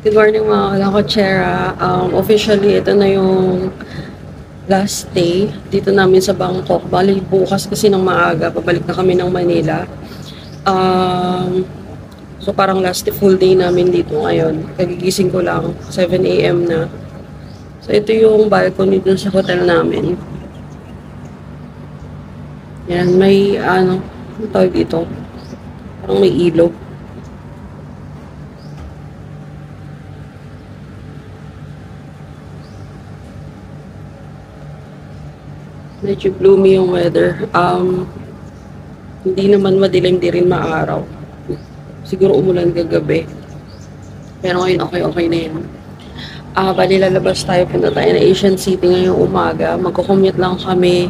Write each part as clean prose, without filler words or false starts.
Good morning mga kalakotsera. Officially, ito na yung last day dito namin sa Bangkok. Bali, bukas kasi ng maaga, pabalik na kami ng Manila. So parang last full day namin dito ngayon. Kagigising ko lang, 7 AM na. So ito yung balcony dun sa hotel namin. Yan, may ano tawag dito? Parang may ilog. Medyo gloomy yung weather. Hindi naman madilim, di rin maaraw. Siguro umulan kagabi. Pero ngayon okay na yan. Bali lalabas tayo, punta tayo na Asian City ngayong umaga. Magko-commute lang kami.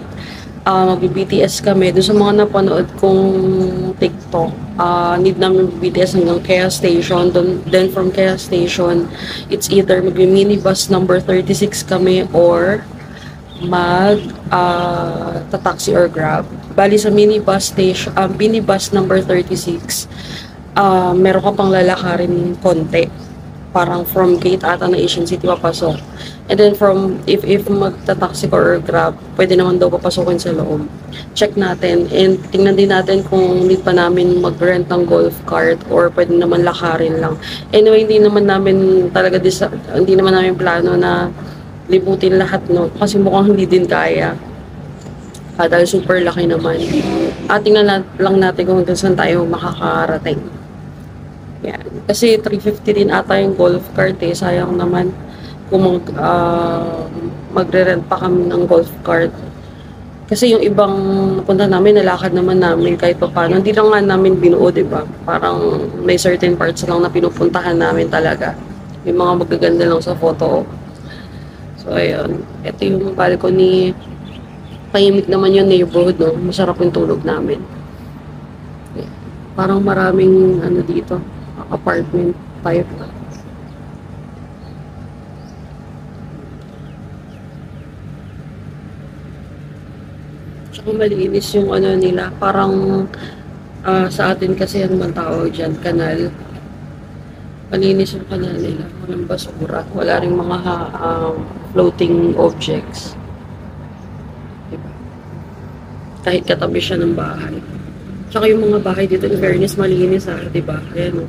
Mag-BTS kami. Doon sa mga napanood kong TikTok, need namin BTS hanggang Kea Station. Then from Kea Station, it's either mag-minibus number 36 kami or taxi or Grab. Bali sa minibus station, minibus number 36, meron ka pang lalakarin konti. Parang from gate ata ng Asian City papasok. And then from, if magta-taxi ka or Grab, pwede naman daw papasukin sa loob. Check natin. And tingnan din natin kung need pa namin mag-rent ng golf cart or pwede naman lakarin lang. Anyway, hindi naman namin plano na libutin lahat, no? Kasi mukhang hindi din kaya. Dahil super laki naman. Tingnan lang natin kung hanggang saan tayo makakarating. Yan. Kasi 350 din ata yung golf cart eh. Sayang naman kung magre-rent pa kami ng golf cart. Kasi yung ibang punta namin, nalakad naman namin kahit pa paano. Hindi lang nga namin binuo, diba? Parang may certain parts lang na pinupuntahan namin talaga. Yung mga magaganda lang sa photo. So, ayun. Ito yung balcony. Tahimik naman yung neighborhood, no? Masarap yung tulog namin. Yeah. Parang maraming, dito, apartment type. Tsaka malinis yung nila. Parang, sa atin kasi ano man tawag dyan, kanal. Malinis yung kanal nila. Walang basura. Wala rin mga floating objects. Diba? Kahit katabi siya ng bahay. Tsaka yung mga bahay dito, in fairness, malinis diba? Ayan.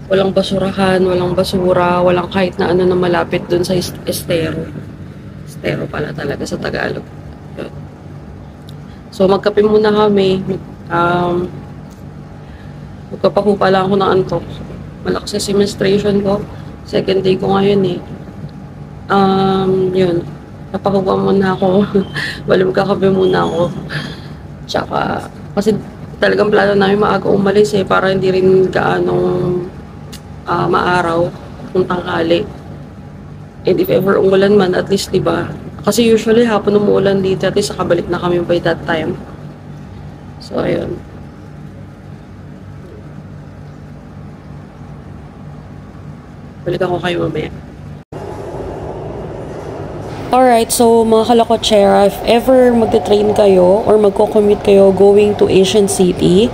Walang basurahan, walang basura, walang kahit na na malapit dun sa estero. Estero pala talaga sa Tagalog. Yun. So, magkape muna kami. Magkapahupa lang ako ng antok. Malakas sa menstruation ko. Second day ko ngayon eh. Yun. Napakuha muna ako. Walang kakape muna ako. Tsaka, kasi talagang plano namin maaga umalis eh. Para hindi rin gaanong maaraw kung tanghali. And if ever umulan man, at least diba? Kasi usually hapon umuulan dito. At least nakabalik na kami by that time. So, ayun. Balik ako kayo mamaya. Alright, so mga kalakotsera, if ever magte-train kayo or magko-commute kayo going to Asian City,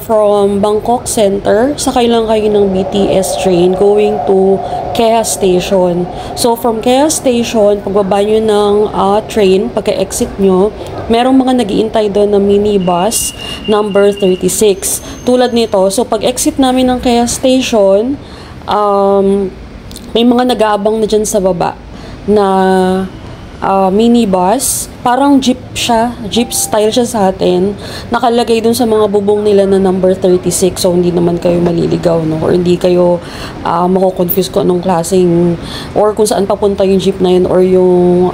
from Bangkok Center, sakay lang kayo ng BTS train going to Kea Station. So from Kea Station, pagbaba nyo ng train, pagka-exit nyo, merong mga nag-iintay doon na minibus number 36. Tulad nito, so pag-exit namin ng Kea Station, may mga nag-aabang na dyan sa baba na minibus. Parang jeep siya. Jeep style siya sa atin. Nakalagay dun sa mga bubong nila na number 36. So, hindi naman kayo maliligaw, no? Or hindi kayo mako-confuse kung anong klaseng or kung saan papunta yung jeep na yun or yung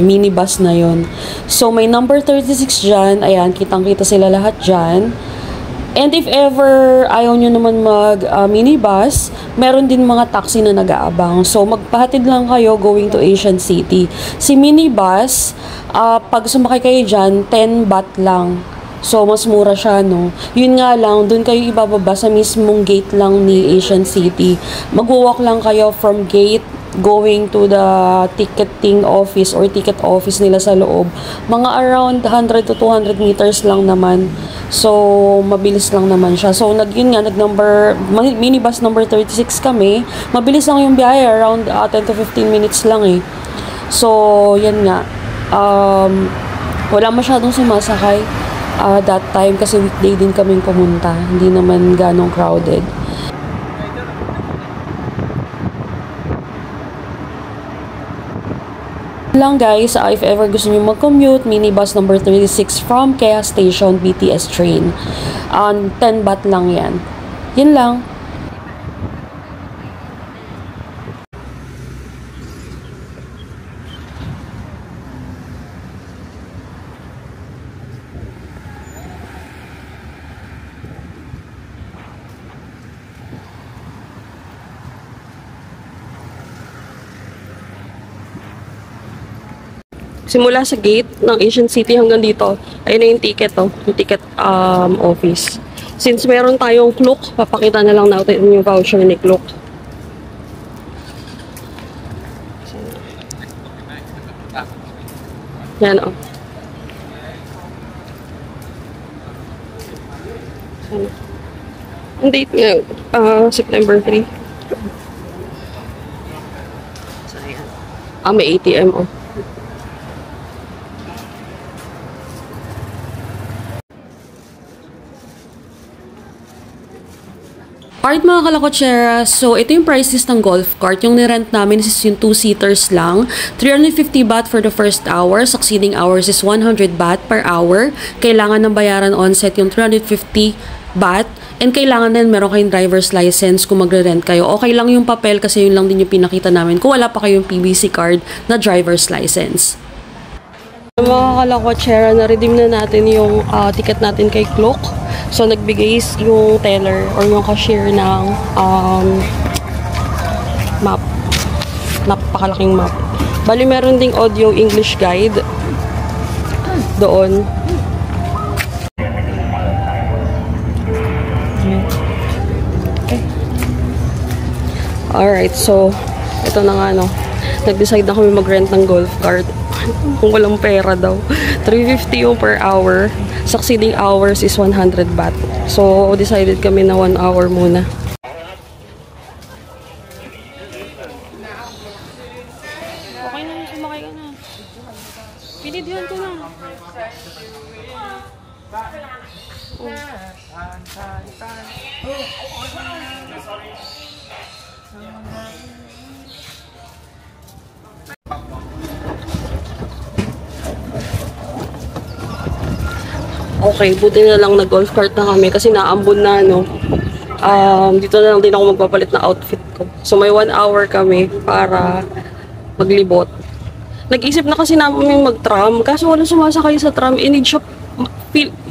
minibus na yun. So, may number 36 dyan. Ayan, kitang-kita sila lahat dyan. And if ever ayaw nyo naman mag-minibus, meron din mga taxi na nag-aabang. So, magpahatid lang kayo going to Asian City. Si minibus, pag sumakay kayo dyan, 10 baht lang. So, mas mura siya, no? Yun nga lang, dun kayo ibababa sa mismong gate lang ni Asian City. Mag-walk lang kayo from gate going to the ticketing office or ticket office nila sa loob, mga around 100 to 200 meters lang naman. So, mabilis lang naman siya. So, minibus number 36 kami. Mabilis lang yung biyahe, around 10 to 15 minutes lang eh. So, yan nga. Wala masyadong sumasakay that time kasi weekday din kaming pumunta. Hindi naman ganong crowded. Lang guys, if ever gusto nyo mag-commute, minibus number 36 from Kea Station, BTS train. 10 baht lang yan. Yun lang. Simula sa gate ng Asian City hanggang dito, ayun na yung ticket, yung ticket office. Since meron tayong Klook, papakita na lang natin yung voucher ni Klook. Yan o. Ang date nga, September 3. May ATM o. Alright mga kalakotsera, so ito yung price list ng golf cart. Yung nirent namin is yung 2-seaters lang. 350 baht for the first hour. Succeeding hours is 100 baht per hour. Kailangan ng bayaran onset yung 350 baht. And kailangan din meron kayong driver's license kung magre-rent kayo. Okay lang yung papel kasi yun lang din yung pinakita namin kung wala pa kayong PVC card na driver's license. Mga kalakotsera, na-redeem na natin yung ticket natin kay Klook. So, nagbigay yung teller or yung cashier ng map. Napakalaking map. Bali, meron ding audio English guide doon. Okay. Alright, so, ito na nga, no. Nag-decide na kami mag-rent ng golf cart. Kung walang pera daw. 350 yung per hour. Succeeding hours is 100 baht. So, decided kami na 1 hour muna. Okay na, sumakay ka na. Pinidyon ko na. Okay, buti na lang nag-golf cart na kami kasi naambon na, no. Dito na lang din ako magpapalit na outfit ko. So, may 1 hour kami para maglibot. Nag-isip na kasi namin mag-tram, kaso walang sumasakay sa tram. I-need shop,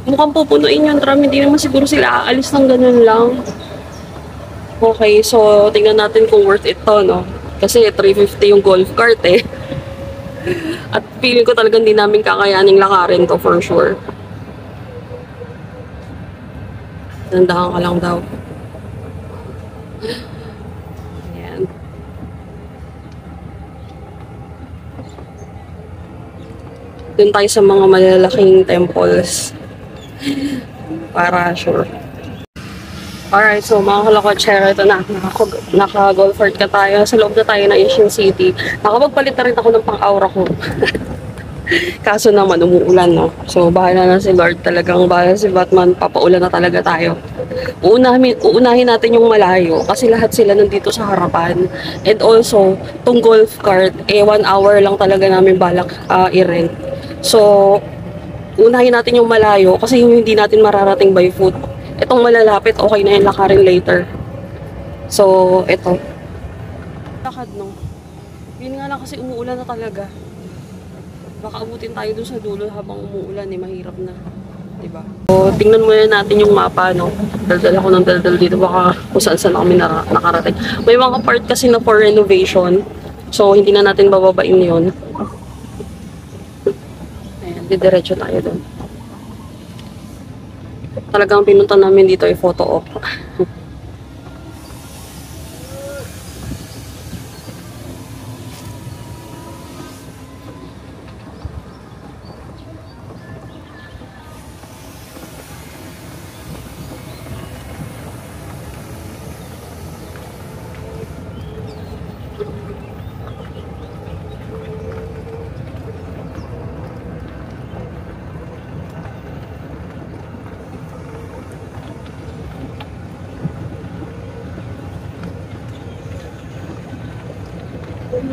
mukhang pupunuin yung tram. Hindi naman siguro sila aalis ng ganun lang. Okay, so, tingnan natin kung worth it to, no. Kasi 350 yung golf cart, eh. At feeling ko talagang hindi namin kakayaning lakarin to for sure. Nandahan ka lang daw. Ayan. Doon tayo sa mga malalaking temples. Para sure. Alright, so mga kalakotsera, ito na. Naka-golf cart ka tayo. Sa loob na tayo ng Asian City. Nakapagpalit na rin ako ng pang-aura ko. Kaso naman, umuulan, no? So, bahala na si Lord. Talagang bahala si Batman. Papaulan na talaga tayo. Uunahin natin yung malayo. Kasi lahat sila nandito sa harapan. And also, tong golf cart, 1 hour lang talaga namin balak i-rent. So, unahin natin yung malayo. Kasi yung hindi natin mararating by foot. Itong malalapit, okay na yung lakarin later. So, ito. Lakad, no? Yun nga lang kasi umuulan na talaga. Baka abutin tayo dun sa dulo habang umuulan, eh, mahirap na. Diba? So, tingnan muna natin yung mapa, no? Daldal ako ng daldal dito, baka kung saan kami nakarating. May mga part kasi na for renovation. So, hindi na natin bababain yun. Ayan, didiretso tayo dun. Talagang pinunta namin dito ay photo op. So,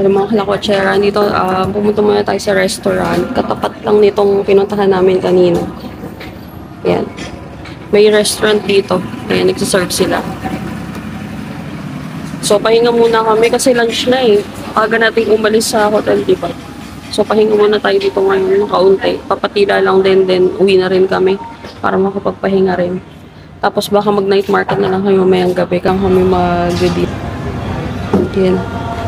mga kalakotsera, dito pumunta muna tayo sa restaurant. Katapat lang nitong pinuntahan namin kanina. Ayan. May restaurant dito. Ayan, nagsiserve sila. So, pahinga muna kami kasi lunch na eh. Aga natin umalis sa hotel, di ba? So, pahinga muna tayo dito ngayon ng kaunti. Papatila lang din, then uwi na rin kami para makapagpahinga rin. Tapos baka mag-night market na lang kami mamayang gabi kang kami mag-dip. Ayan.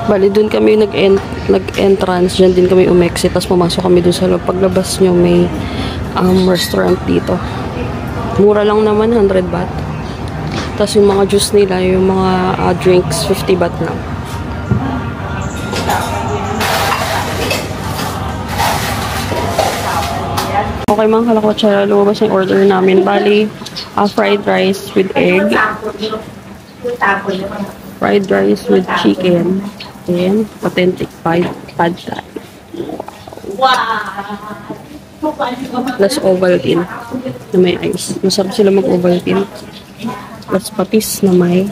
Bali, dun kami nag-entrance. Diyan din kami umexit. Tapos pumasok kami dun sa loob. Paglabas nyo, may restaurant dito. Mura lang naman, 100 baht. Tapos yung mga juice nila, yung mga drinks, 50 baht lang. Okay mga kalakotsara, lumabas yung order namin. Bali, fried rice with egg. Fried rice with chicken. And authentic pad thai. Plus Ovaltine na may ice. Masarap sila mag-Ovaltine. Plus patis na may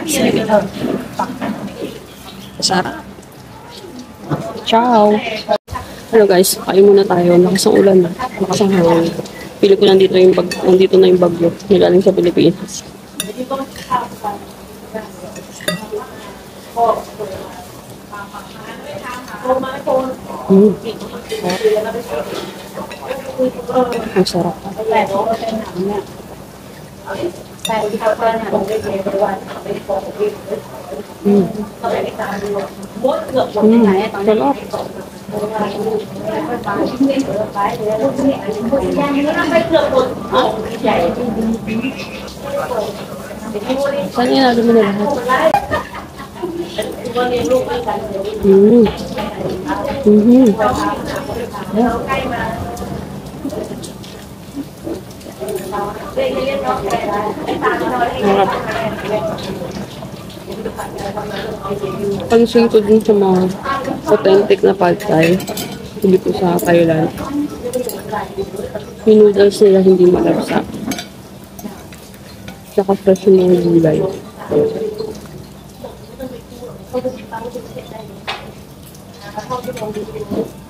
salad. Masarap. Ciao! Hello guys, kain muna tayo. Lakas ang ulan. Lakas ang hangin. Pili ko nandito na yung bagyo. Nagaling sa Pilipinas. Ang sarap. Sarap. Saan yung nalo mo na lahat? Pansin ko din sa mga authentic na pad thai dito sa Thailand. Yung noodles nila hindi malabsa. Tsaka fresh yung mga gulay.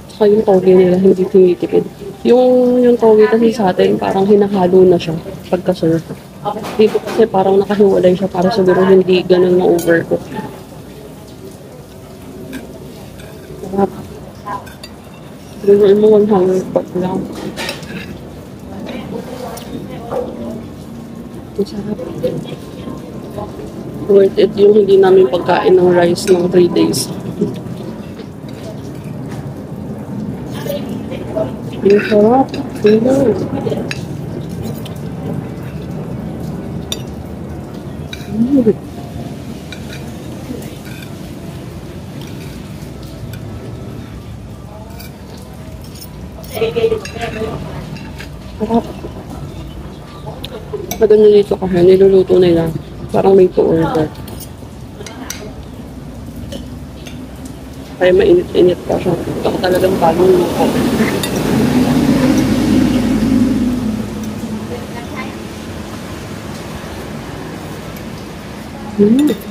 Tsaka yung toge nila hindi tinitipid. Yung toge kasi sa atin parang hinahalo na siya pagka-serve. Dito kasi parang nakahiwalay siya para siguro hindi ganun ma-overcook. Sarap. Siguro mo 100 baht lang. Ang sarap. Worth it yung hindi namin pagkain ng rice ng 3 days. Ang sarap. Sarap. Maganda dito kasi niluluto nila. Parang may to-order. Kaya mainit-init pa siya. Ito talagang bagong luto.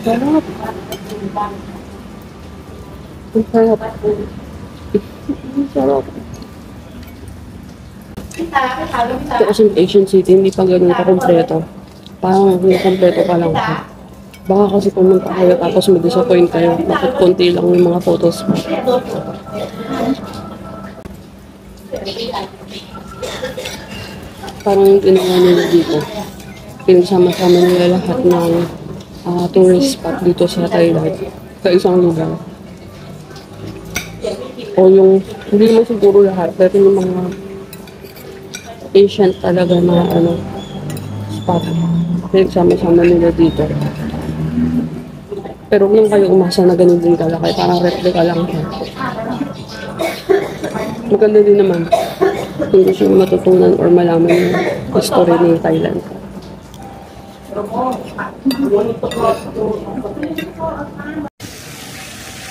Sarap. Ang sarap. Ang sarap. Ito kasi Asian City, hindi pa ganun ka kompleto. Parang kompleto pa lang siya. Baka kasi pumunta kayo tapos mag-disappoint kayo. Bakit konti lang yung mga photos mo. Parang ginawa nila dito. Pinagsama-sama nila lahat ng tourist spot dito sa Thailand. Sa isang lugar. O yung, hindi mo siguro lahat, pero yung mga ancient talaga na spot. Pinagsama-sama nila dito. Pero huwag lang kayo umasa na ganun din kalaki. Parang replica lang siya. Maganda din naman. Kung gusto nyo matutunan or malaman yung history ng Thailand.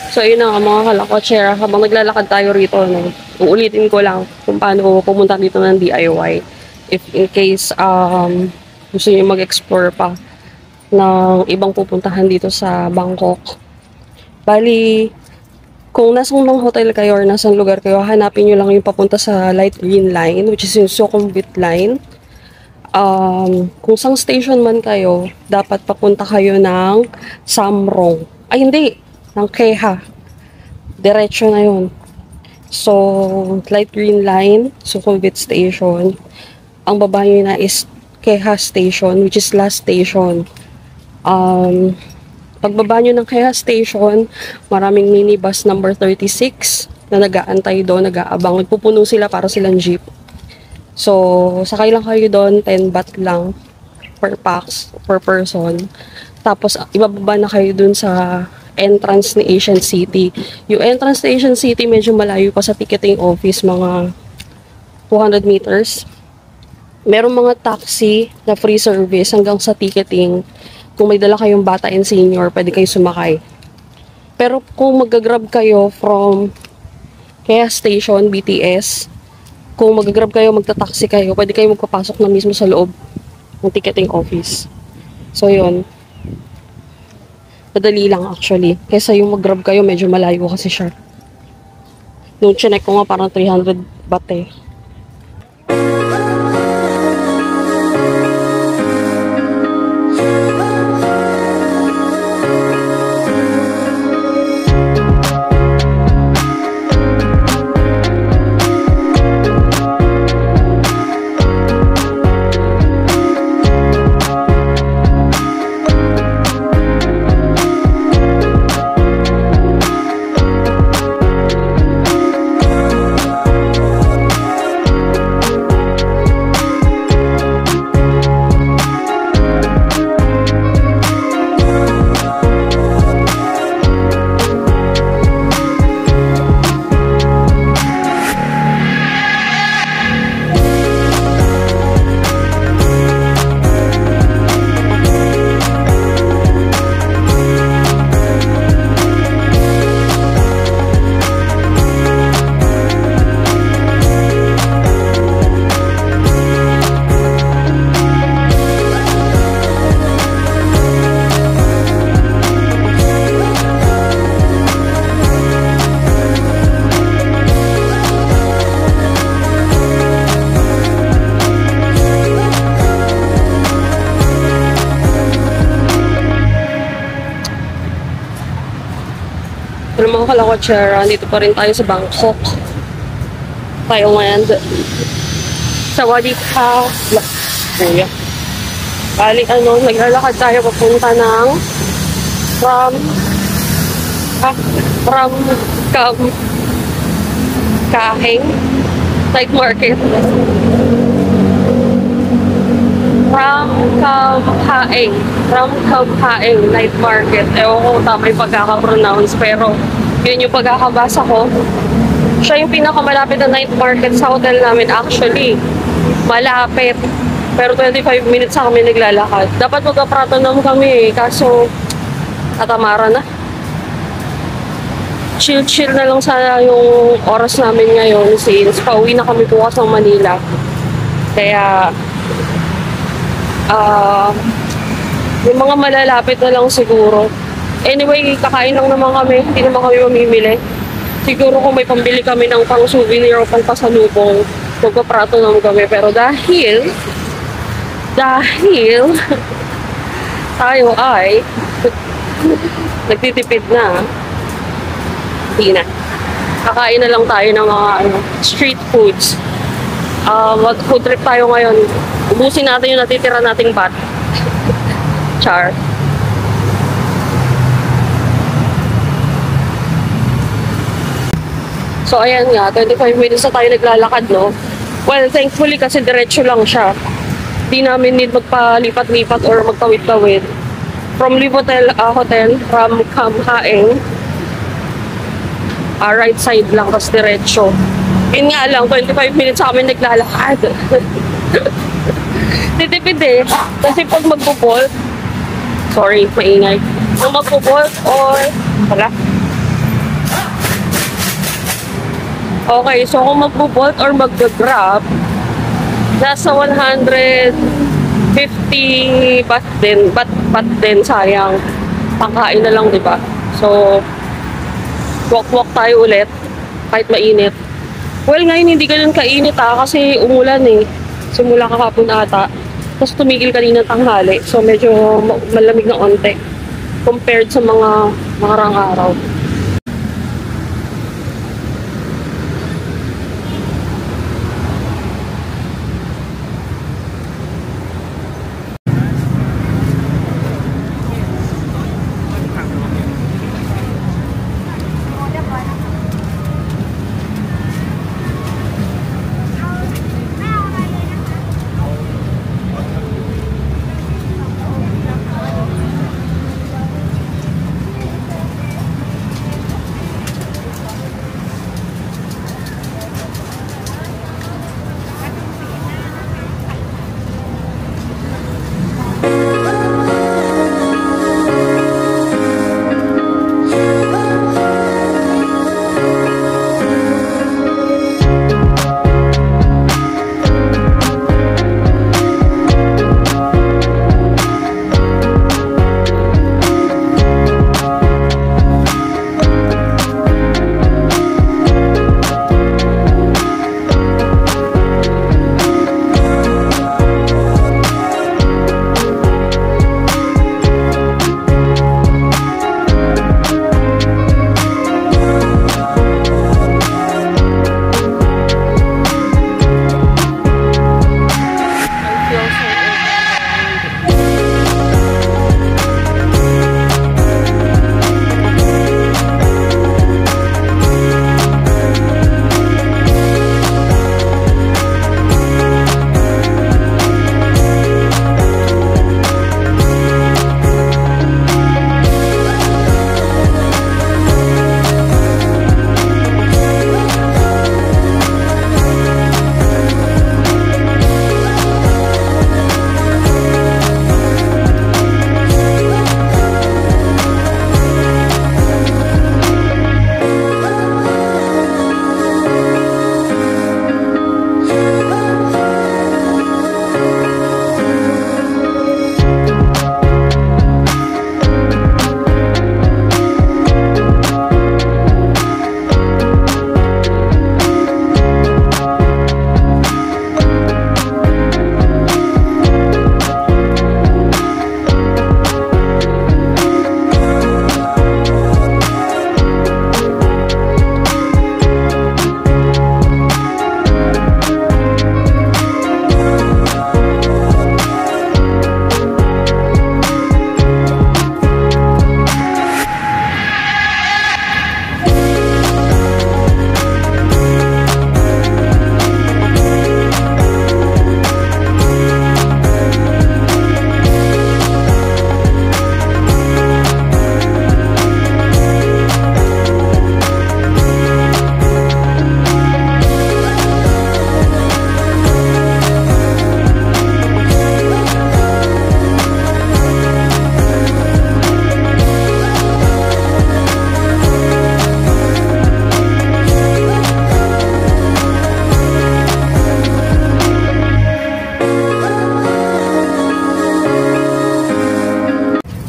So yun na nga mga kalakotsera. Habang naglalakad tayo rito, uulitin ko lang kung paano pumunta dito ng DIY. If in case gusto nyo mag-explore pa ng ibang pupuntahan dito sa Bangkok. Bali, kung nasang hotel kayo or nasang lugar kayo, hanapin nyo lang yung papunta sa light green line, which is yung Sukhumvit line. Kung sang station man kayo, dapat papunta kayo ng Samrong. Ay, hindi. Ng Keha. Diretso na yun. So, light green line, Sukhumvit station. Ang baba nyo na is Keha station, which is last station. Pagbaba nyo ng Keha station, maraming minibus number 36 na nag-aantay doon, nag-aabang. Nagpupuno sila para silang jeep. So, sakay lang kayo doon, 10 baht lang per pax, per person. Tapos, ibababa na kayo doon sa entrance ni Asian City. Yung entrance ni Asian City, medyo malayo pa sa ticketing office, mga 200 meters. Merong mga taxi na free service hanggang sa ticketing. Kung may dala kayong bata and senior, pwede kayo sumakay. Pero kung mag-grab kayo from Keha Station, BTS, kung mag-grab kayo, magta-taxi kayo, pwede kayo magpapasok na mismo sa loob ng ticketing office. So, yun. Madali lang actually. Kesa yung mag-grab kayo, medyo malayo kasi siya. Nung chinek ko nga, parang 300 baht eh. Pero mga kalakotsera, dito pa rin tayo sa Bangkok. Thailand. Sawadika. Kuya. Bali, naglalakad tayo papunta ng from Kaheng Night Market. From Kamhaeng Night Market. Ewan ko kung tama yung pagkakapronounce, pero yun yung pagkakabasa ko. Siya yung pinakamalapit na night market sa hotel namin actually. Malapit. Pero 25 minutes na kami naglalakad. Dapat magka-prato naman kami kaso katamara na. Chill-chill na lang sana yung oras namin ngayon since pauwi na kami bukas ng Manila. Kaya yung mga malalapit na lang siguro. Anyway, kakain lang naman kami. Hindi naman kami mamimili. Siguro kung may pambili kami ng pang souvenir o pang pasalubong, magpaprato naman kami. Pero dahil tayo ay nagtitipid na. Hindi na. Kakain na lang tayo ng mga street foods. Mag-food trip tayo ngayon. Ubusin natin yung natitira nating bat. Char. So, ayan nga. 25 minutes na tayo naglalakad, no? Well, thankfully kasi diretso lang siya. Di namin need magpalipat-lipat or magtawid-tawid. From Live Hotel, from Haeng, right side lang, tapos diretso. Yun nga lang, 25 minutes sa kami naglalakad. Titipid eh. Kasi pag magpo-bolt, sorry, maingay. Kung magpo-bolt or, wala. Okay, so kung magpo-bolt or mag-grab, nasa 150 baht din, sayang. Pangkain na lang, di ba? So, walk tayo ulit, kahit mainit. Well, ngayon hindi ganun kainit kasi umulan eh. Simula kahapon ata. Tapos tumigil kanina tanghali. So, medyo malamig na onte compared sa mga nakarang araw.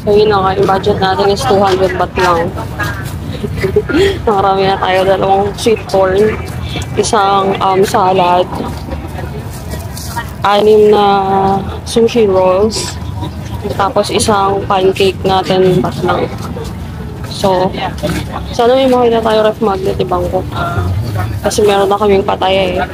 So yun na nga, yung budget natin is 200 baht lang. Nakarami na tayo, dalawang sweet corn, isang salad, 6 na sushi rolls, Tapos isang pancake natin pas lang. So, sana may makita tayo ref magnet ibang ko. Kasi meron na kaming patay eh.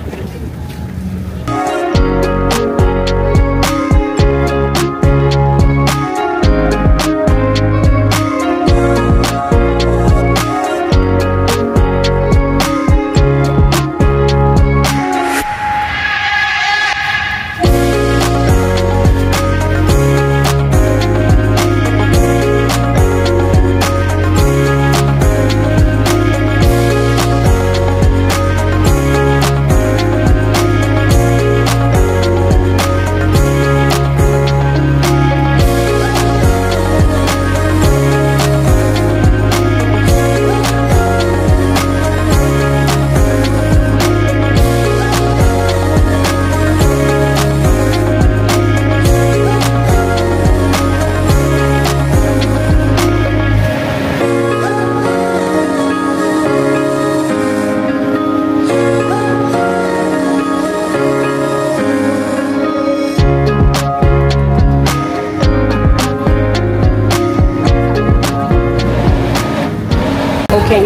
Okay.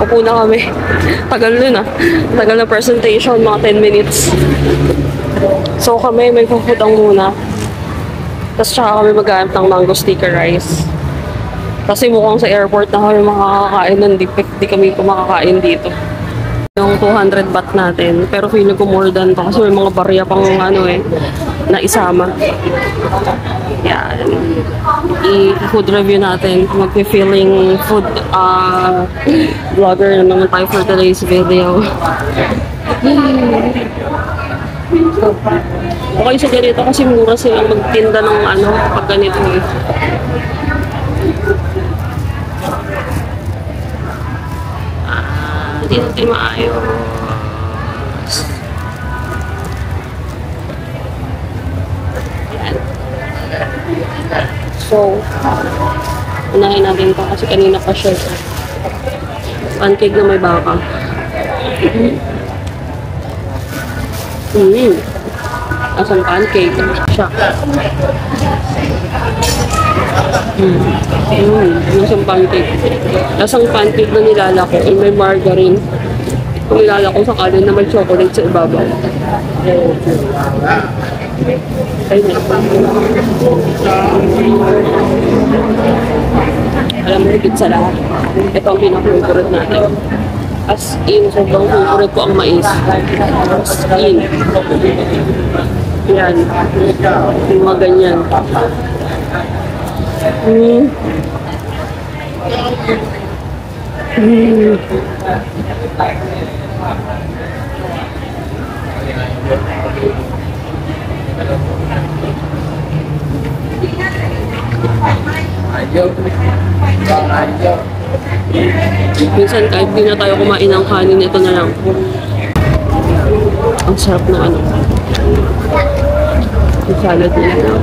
Upo na kami. Tagal nun ah. Tagal na presentation, mga 10 minutes. So kami, may puputang muna. Tapos tsaka kami maghanap ng mango sticker rice. Kasi mukhang sa airport na kami makakakain nun. Di kami kumakakain dito. Yung 200 baht natin. Pero feeling ko more than to. Kasi may mga barya pang ano eh, na isama. Yan. I-food review natin. Mag-feeling food vlogger na naman tayo for today's video. Okay sa ganito kasi mura silang magtinda ng ano pag ganito eh. Dito tayo maayos. So, unahin natin ito kasi kanina pa siya. Pancake na may baka. Asang pancake siya. Asang pancake. Asang pancake na nilalako. May margarine. Kung nilalako sa kanin na may chocolate sa ibabaw. Alam mo, higit sa lahat. Ito ang pinaka-favorite natin. As in, sobrang favorite ko ang mais. As in. Yan. Yung mga ganyan. Minsan kahit di na tayo kumain ng kanin, ito na lang. Ang sarap ng ano. Yung salad nila.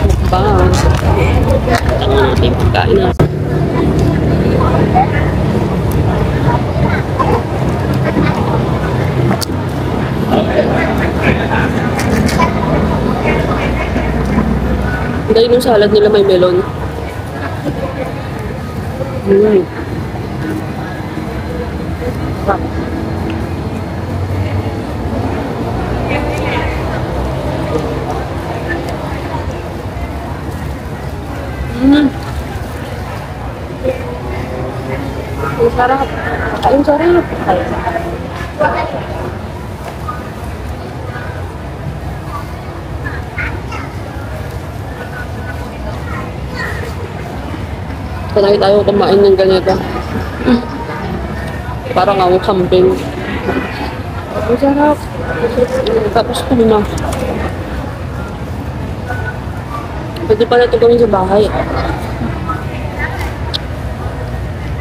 Mukbang. Ang natin pagkain natin. Dahil yung salad nila may melon. Ang sarap. Ang sarap. Sanay tayo kumain ng ganito. Parang awang kambing. Ang sarap. Tapos kami na. Pwede pala ito gawin sa bahay.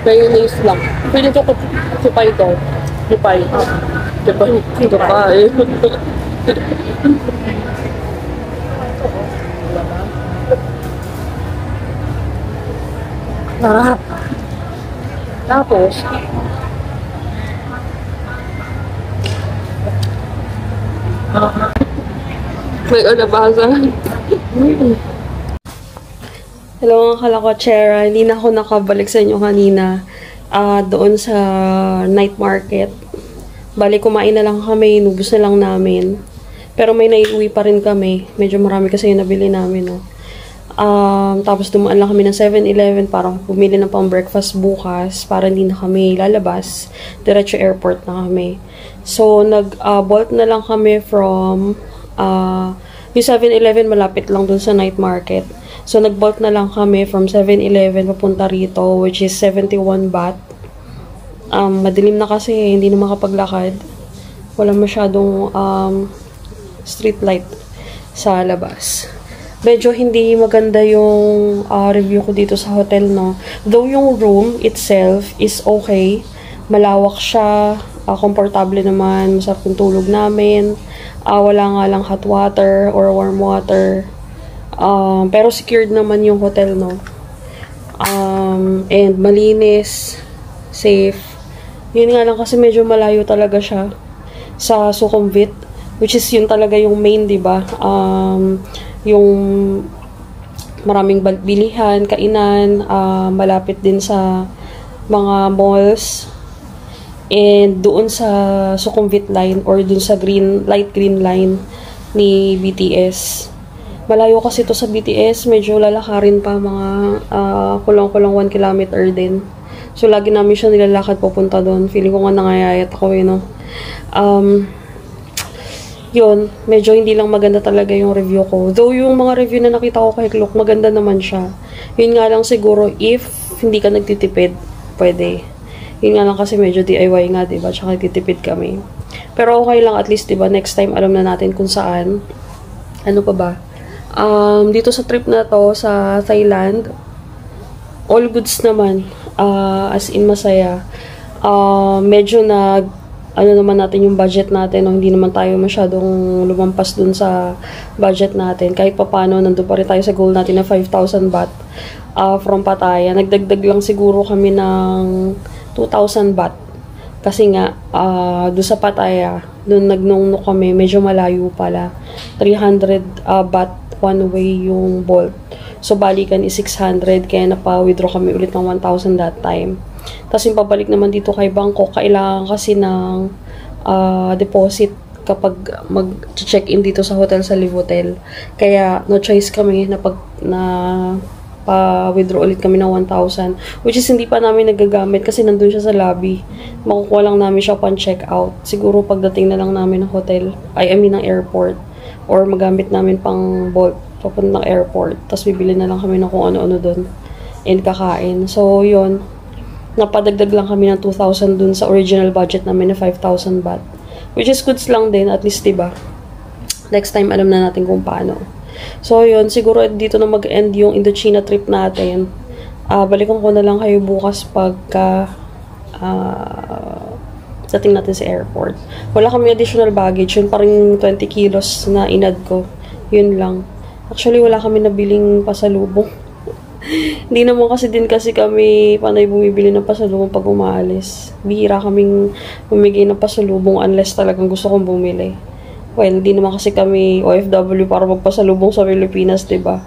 Mayonnaise lang. Pwede ito kupay ito. Kupay. Kupay. Kupay. Sarap. Tapos, May nabasa. Hello mga kalakotsera, hindi na ako nakabalik sa inyo kanina doon sa night market. Bali, kumain na lang kami, nubos na lang namin. Pero may naiuwi pa rin kami. Medyo marami kasi yung nabili namin. No? Tapos dumaan lang kami ng 7-Eleven para bumili ng pang breakfast bukas para hindi na kami lalabas. Diretso airport na kami. So, nag-bolt na lang kami from yung 7-Eleven malapit lang dun sa night market. So, nag-bolt na lang kami from 7-Eleven papunta rito, which is 71 baht. Madilim na kasi, hindi na makapaglakad. Wala masyadong street light sa labas. Medyo hindi maganda yung review ko dito sa hotel, no? Though yung room itself is okay. Malawak siya, komportable naman, masarap yung tulog namin. Wala nga lang hot water or warm water. Pero secured naman yung hotel, no? And malinis, safe. Yun nga lang kasi medyo malayo talaga siya sa Sukhumvit, which is yun talaga yung main, diba? Yung maraming bilihan, kainan, malapit din sa mga malls. And doon sa Sukhumvit line or doon sa light green line ni BTS. Malayo kasi ito sa BTS, medyo lalakarin pa mga kulang-kulang 1 kilometer din. So, lagi namin siya nilalakad papunta doon. Feeling ko nga nangayayat ako, no? Yun, medyo hindi lang maganda talaga yung review ko. Though yung mga review na nakita ko kay Klook, maganda naman siya. Yun nga lang siguro, if hindi ka nagtitipid, pwede. Yun nga lang kasi medyo DIY nga, diba? Tsaka nagtitipid kami. Pero okay lang, at least, diba? Next time, alam na natin kung saan. Ano pa ba? Dito sa trip na to, sa Thailand, all goods naman. As in, masaya. Medyo ano naman natin yung budget natin, no? Hindi naman tayo masyadong lumampas dun sa budget natin. Kahit papano, nandun pa rin tayo sa goal natin na 5,000 baht from Pattaya. Nagdagdag lang siguro kami ng 2,000 baht. Kasi nga, doon sa Pattaya, doon nagnunok kami, medyo malayo pala. 300 baht one way yung Bolt. So, balikan is 600, kaya napa-withdraw kami ulit ng 1,000 that time. Tapos yung pabalik naman dito kay Bangkok, kailangan kasi ng deposit kapag mag-check-in dito sa hotel sa Live Hotel. Kaya no choice kami na pa-withdraw ulit kami ng 1,000. Which is hindi pa namin nagagamit kasi nandun siya sa lobby. Makukuha lang namin siya pang check-out. Siguro pagdating na lang namin ng hotel, I mean ng airport. Or magamit namin pang Bolt papunta ng airport. Tapos bibili na lang kami ng kung ano-ano doon. And kakain. So, yun. Napadagdag lang kami ng 2,000 dun sa original budget namin na 5,000 baht. Which is goods lang din, at least, diba? Next time, alam na natin kung paano. So, yun. Siguro dito na mag-end yung Indochina trip natin. Balikan ko na lang kayo bukas pagka dating natin sa airport. Wala kami additional baggage. Yun parang 20 kilos na inad ko. Yun lang. Actually, wala kami nabiling pasalubong. Hindi naman kasi kami panay bumibili ng pasalubong pag umaalis. Bihira kaming bumigay ng pasalubong unless talagang gusto kong bumili. Well, hindi naman kasi kami OFW para magpasalubong sa Pilipinas, diba?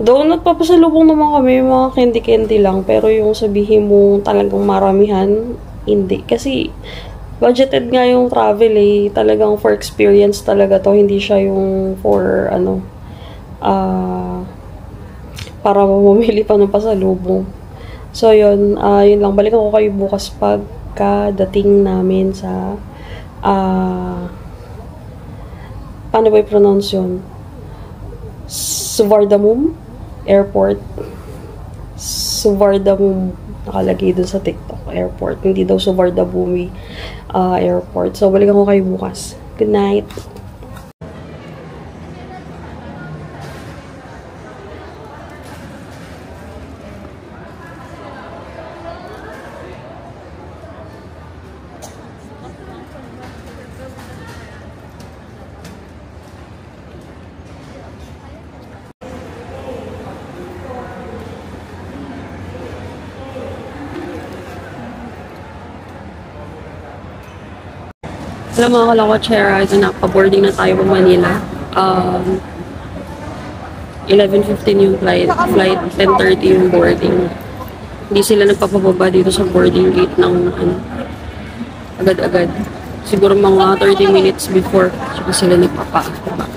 Though nagpapasalubong naman kami, mga candy-candy lang. Pero yung sabihin mo talagang maramihan, hindi. Kasi budgeted nga yung travel eh. Talagang for experience talaga to. Hindi siya yung for para mamili pa ng pasalubong. So, yun. Yun lang. Balikan ko kayo bukas pagkadating namin sa paano ba i-pronounce yun? Suvardamum Airport. Suvardamum nakalagay dun sa TikTok airport. Hindi daw Suvardabumi airport. So, balikan ko kayo bukas. Good night. Hello mga kalakotsera, ito na, pa-boarding na tayo pa Manila. 11:15 yung flight, 10:30 yung boarding. Hindi sila nagpapababa dito sa boarding gate ng agad-agad. Siguro mga 30 minutes before, saka sila nagpapababa.